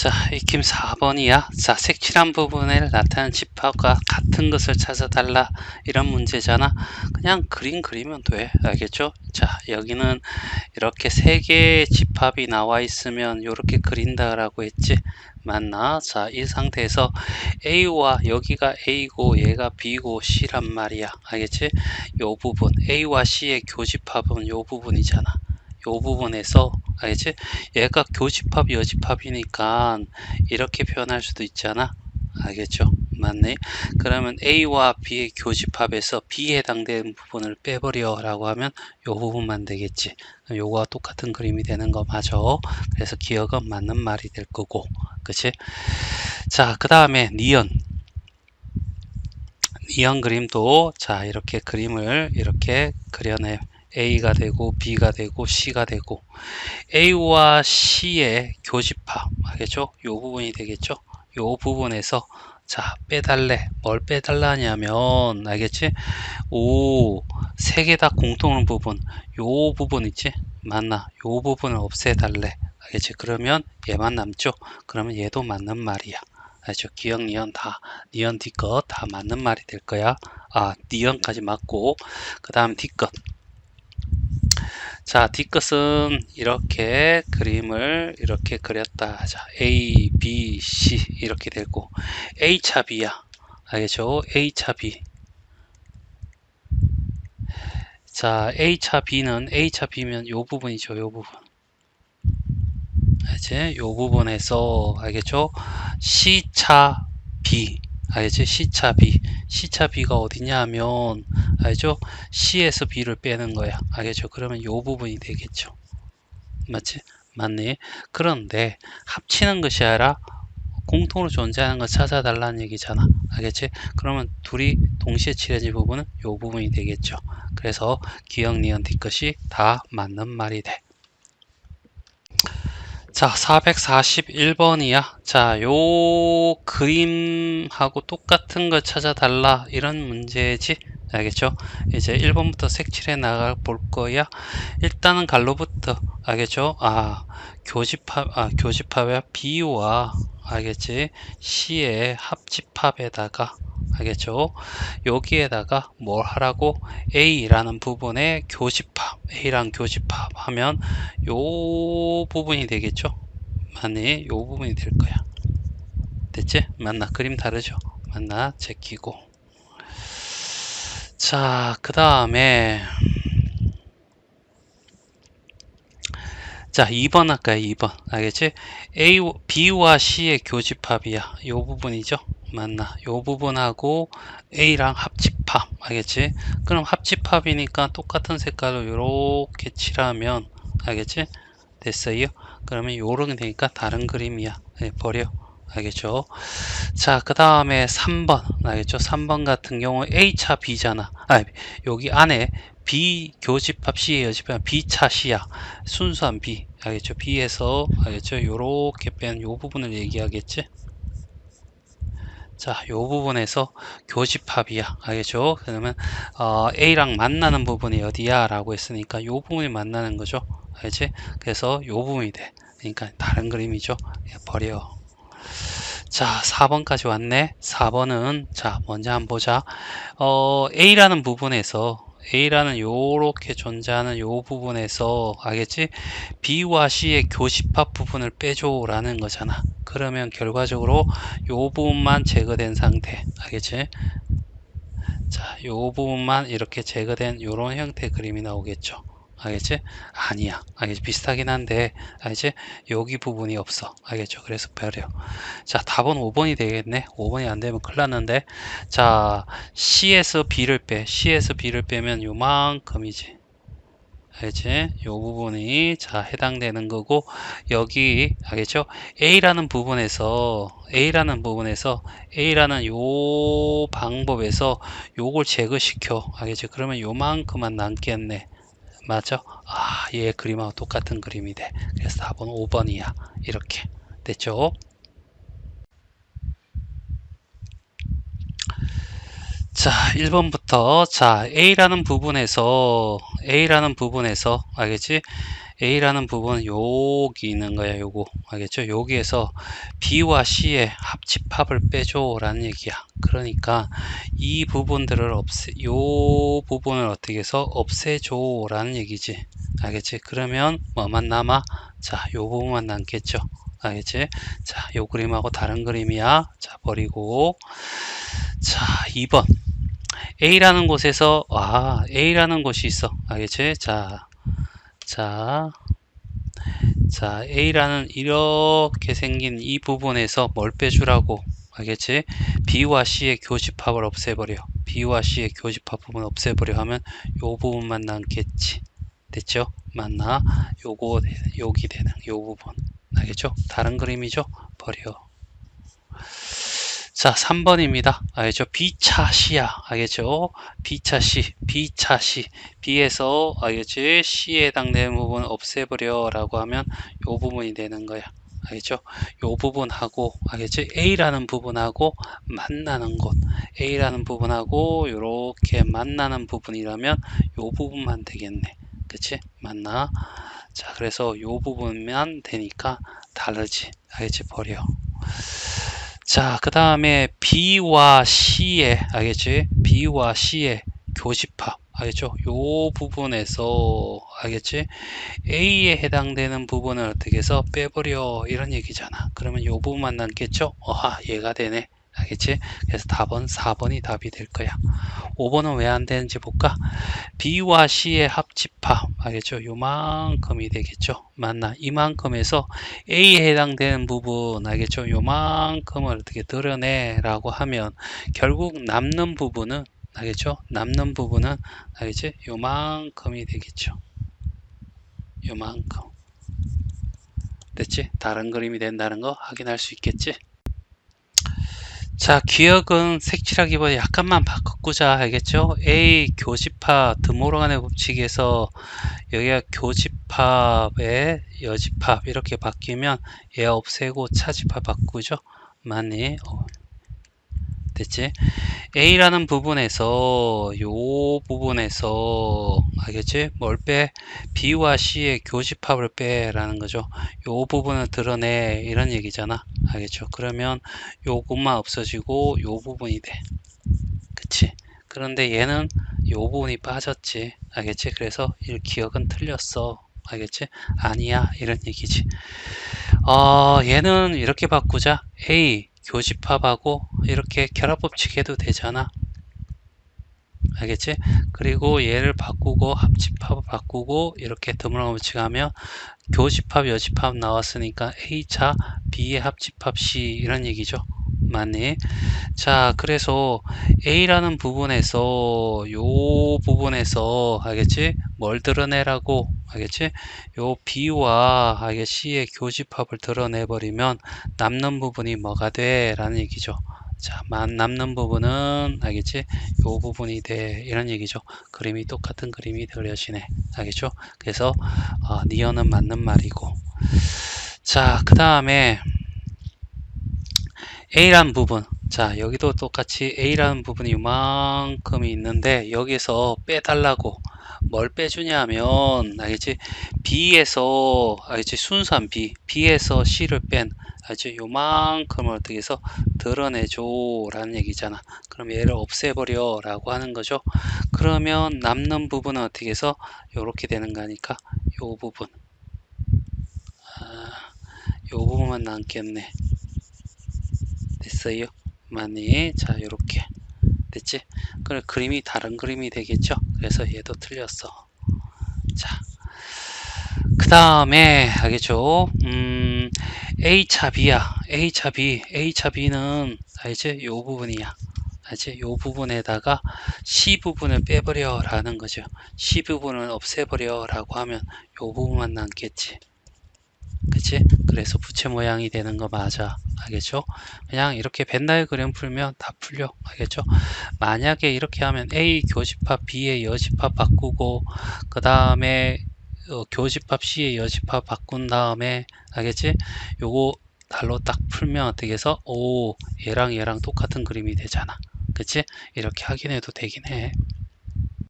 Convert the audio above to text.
자, 익힘 4번이야. 자, 색칠한 부분에 나타나는 집합과 같은 것을 찾아달라. 이런 문제잖아. 그냥 그림 그리면 돼. 알겠죠? 자, 여기는 이렇게 세 개의 집합이 나와 있으면 이렇게 그린다라고 했지. 맞나? 자, 이 상태에서 A와 여기가 A고 얘가 B고 C란 말이야. 알겠지? 요 부분 A와 C의 교집합은 요 부분이잖아. 요 부분에서 알겠지? 얘가 교집합 여집합이니까 이렇게 표현할 수도 있잖아. 알겠죠? 맞네. 그러면 A와 B의 교집합에서 B에 해당되는 부분을 빼버려 라고 하면 요 부분만 되겠지. 요거와 똑같은 그림이 되는 거 맞아. 그래서 기억은 맞는 말이 될 거고, 그치? 자, 그 다음에 니은 그림도 자 이렇게 그림을 이렇게 그려내. A가 되고 B가 되고 C가 되고 A와 C의 교집합 알겠죠? 요 부분이 되겠죠? 요 부분에서 자 빼달래. 뭘 빼달라냐면 알겠지? 오, 세 개 다 공통한 부분 요 부분 있지? 맞나? 요 부분을 없애달래. 알겠지? 그러면 얘만 남죠? 그러면 얘도 맞는 말이야. 알죠? 기억, 니은 다, 니은 뒤끝 다 맞는 말이 될 거야. 아, 니은까지 맞고 그 다음 뒤끝. 자, 뒤끝은 이렇게 그림을 이렇게 그렸다. 자, A, B, C 이렇게 되고 A차 B야. 알겠죠? A차 B. 자, A차 B면 요 부분이죠. 요 부분. 알지? 요 부분에서 알겠죠? C차 B. 알겠지? C차 B. C차 B가 어디냐 하면 알죠? C에서 B를 빼는 거야. 알겠죠? 그러면 요 부분이 되겠죠. 맞지? 맞네. 그런데 합치는 것이 아니라 공통으로 존재하는 걸 찾아달라는 얘기잖아. 알겠지? 그러면 둘이 동시에 칠해진 부분은 요 부분이 되겠죠. 그래서 기억, 니은, 뒤끝이 다 맞는 말이 돼. 자, 441번이야. 자, 요 그림하고 똑같은 걸 찾아달라. 이런 문제지. 알겠죠? 이제 1번부터 색칠해 나가 볼 거야. 일단은 갈로부터 알겠죠? 교집합의 B와 알겠지? C의 합집합에다가 알겠죠? 여기에다가 뭘 하라고? A라는 부분의 교집합, A랑 교집합 하면 요 부분이 되겠죠? 맞네, 요 부분이 될 거야. 됐지? 맞나? 그림 다르죠? 맞나? 제끼고. 자, 그 다음에 자, 2번 할까요? 2번. 알겠지? B와 C의 교집합이야. 요 부분이죠? 맞나? 요 부분하고 A랑 합집합. 알겠지? 그럼 합집합이니까 똑같은 색깔로 요렇게 칠하면 알겠지? 됐어요? 그러면 요렇게 되니까 다른 그림이야. 네, 버려. 알겠죠? 자, 그 다음에 3번. 알겠죠? 3번 같은 경우 A차 B잖아. 여기 안에 B 교집합 C의 여집합 B차 C야. 순수한 B. 알겠죠? B에서 알겠죠? 요렇게 뺀 요 부분을 얘기하겠지? 자, 요 부분에서 교집합이야. 알겠죠? 그러면 A랑 만나는 부분이 어디야? 라고 했으니까 요 부분이 만나는 거죠. 알지? 그래서 요 부분이 돼. 그러니까 다른 그림이죠. 버려. 자, 4번까지 왔네. 4번은 자, 먼저 한번 보자. A라는 부분에서 A라는 요렇게 존재하는 요 부분에서 알겠지? B와 C의 교집합 부분을 빼줘 라는 거잖아. 그러면 결과적으로 요 부분만 제거된 상태. 알겠지? 자, 요 부분만 이렇게 제거된 요런 형태 그림이 나오겠죠. 알겠지? 아니야. 알겠지? 비슷하긴 한데, 알겠지? 여기 부분이 없어. 알겠죠? 그래서 버려. 자, 답은 5번이 되겠네. 5번이 안 되면 큰일 났는데. 자, C에서 B를 빼면 요만큼이지. 알겠지? 요 부분이 자 해당되는 거고 여기 알겠죠? A라는 요 방법에서 요걸 제거시켜. 알겠지? 그러면 요만큼만 남겠네. 맞죠? 얘 그림하고 똑같은 그림이 돼. 그래서 답은 5번이야. 이렇게 됐죠? 자, 1번부터 자, A라는 부분에서 알겠지? A라는 부분 여기 있는 거야. 요거 알겠죠? 여기에서 B와 C의 합집합을 빼줘 라는 얘기야. 그러니까 이 부분들을 요 부분을 어떻게 해서 없애줘 라는 얘기지. 알겠지? 그러면 뭐만 남아? 자, 요 부분만 남겠죠. 알겠지? 자, 요 그림하고 다른 그림이야. 자, 버리고. 자, 2번. A라는 곳에서, A라는 곳이 있어. 알겠지? 자, A라는 이렇게 생긴 이 부분에서 뭘 빼주라고. 알겠지? B와 C의 교집합을 없애버려. B와 C의 교집합 부분 없애버려 하면 요 부분만 남겠지. 됐죠? 맞나? 요거, 여기 되는 요 부분. 알겠죠? 다른 그림이죠? 버려. 자, 3번입니다. 알겠죠? B차 C야. 알겠죠? B차 C, B차 C. B에서, 알겠지? C에 해당되는 부분 없애버려 라고 하면 요 부분이 되는 거야. 알겠죠? 요 부분하고, 알겠지? A라는 부분하고 만나는 곳. A라는 부분하고 요렇게 만나는 부분이라면 요 부분만 되겠네. 그치? 맞나? 자, 그래서 요 부분만 되니까 다르지. 알겠지? 버려. 자, 그 다음에 B와 C의, 알겠지? B와 C의 교집합, 알겠죠? 요 부분에서, 알겠지? A에 해당되는 부분을 어떻게 해서 빼버려, 이런 얘기잖아. 그러면 요 부분만 남겠죠? 얘가 되네. 알겠지? 그래서 답은 4번이 답이 될 거야. 5번은 왜 안 되는지 볼까? B와 C의 합집합, 알겠죠? 요만큼이 되겠죠? 맞나? 이만큼에서 A에 해당되는 부분, 알겠죠? 요만큼을 어떻게 드러내라고 하면 결국 남는 부분은, 알겠죠? 남는 부분은, 알겠지? 요만큼이 되겠죠? 요만큼. 됐지? 다른 그림이 된다는 거 확인할 수 있겠지? 자, 기억은 색칠하기보다 약간만 바꾸자. 알겠죠? A 교집합 드모르간의 법칙에서 여기가 교집합에 여집합 이렇게 바뀌면 얘 없애고 차집합 바꾸죠. 맞니? 됐지? A라는 부분에서 요 부분에서 알겠지? 뭘 빼? B와 C의 교집합을 빼라는 거죠. 요 부분을 드러내 이런 얘기잖아. 알겠죠? 그러면 요것만 없어지고 요 부분이 돼. 그치? 그런데 얘는 요 부분이 빠졌지. 알겠지? 그래서 이 기억은 틀렸어. 알겠지? 아니야. 이런 얘기지. 얘는 이렇게 바꾸자. A 교집합하고 이렇게 결합법칙 해도 되잖아. 알겠지? 그리고 얘를 바꾸고 합집합을 바꾸고 이렇게 드물어 법칙하면 교집합 여집합 나왔으니까 A차 B의 합집합 C 이런 얘기죠. 맞니? 자, 그래서 A라는 부분에서 요 부분에서 알겠지? 뭘 드러내라고 알겠지? 요 B와 C의 교집합을 드러내 버리면 남는 부분이 뭐가 돼? 라는 얘기죠. 자, 남는 부분은 알겠지? 요 부분이 돼. 이런 얘기죠. 그림이 똑같은 그림이 그려지네. 알겠죠? 그래서 니어는 맞는 말이고. 자, 그 다음에 A라는 부분. 자, 여기도 똑같이 A라는 부분이 이만큼이 있는데 여기서 빼달라고 뭘 빼주냐 하면 알겠지? B에서 알겠지? 순수한 B에서 C를 뺀 알겠지? 요만큼을 어떻게 해서 드러내줘 라는 얘기잖아. 그럼 얘를 없애버려 라고 하는 거죠. 그러면 남는 부분은 어떻게 해서 요렇게 되는 거니까 요 부분 요 부분만 남겠네. 됐어요? 많이. 자, 요렇게 됐지? 그럼 그림이 다른 그림이 되겠죠? 그래서 얘도 틀렸어. 자, 그 다음에 알겠죠? A차 B야. A차 B. A차 B는 알지? 요 부분이야. 알지? 요 부분에다가 C 부분을 빼버려 라는 거죠. C 부분을 없애버려 라고 하면 요 부분만 남겠지. 그치? 그래서 부채 모양이 되는 거 맞아. 알겠죠? 그냥 이렇게 벤다이 그림 풀면 다 풀려. 알겠죠? 만약에 이렇게 하면 A 교집합 B의 여집합 바꾸고 그 다음에 교집합 C의 여집합 바꾼 다음에 알겠지? 요거 달로 딱 풀면 어떻게 해서 얘랑 얘랑 똑같은 그림이 되잖아. 그치? 이렇게 확인해도 되긴 해.